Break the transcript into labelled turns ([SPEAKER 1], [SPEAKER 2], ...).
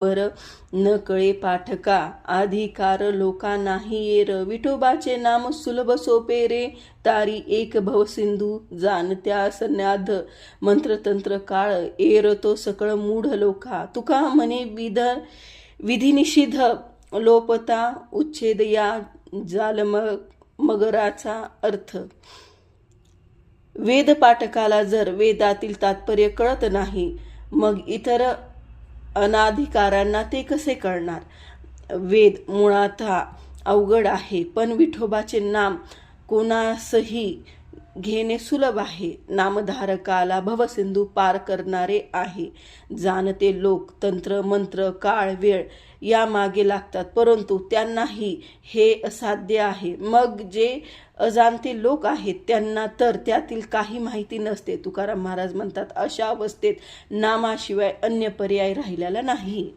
[SPEAKER 1] वर न कळे पाठका, अधिकार लोका नाही येर. विठोबाचे नाम सुलभ सोपे रे, तारी एक भवसिंधू जाणत्या सन्याध. मंत्रतंत्र काळ येर तो सकळ मूढ लोका, तुका म्हणे विधिनिषिध लोपता उच्छेद या जालम मगराचा अर्थ. वेद पाठकाला जर वेदातील तात्पर्य कळत नाही, मग इतर अनाधिकारांना ते कसे कळणार. वेद मुळात अवघड आहे, पण विठोबाचे नाम कोणासही घेणे सुलभ आहे. नामधारकाला भवसिंधू पार करणारे आहे. जाणते लोक तंत्र मंत्र काळ वेळ या मागे लागतात, परंतु त्यांनाही हे असाध्य आहे. मग जे अजाणते लोक आहेत त्यांना तर त्यातील काही माहिती नसते. तुकाराम महाराज म्हणतात, अशा अवस्थेत नामाशिवाय अन्य पर्याय राहिलेला नाही.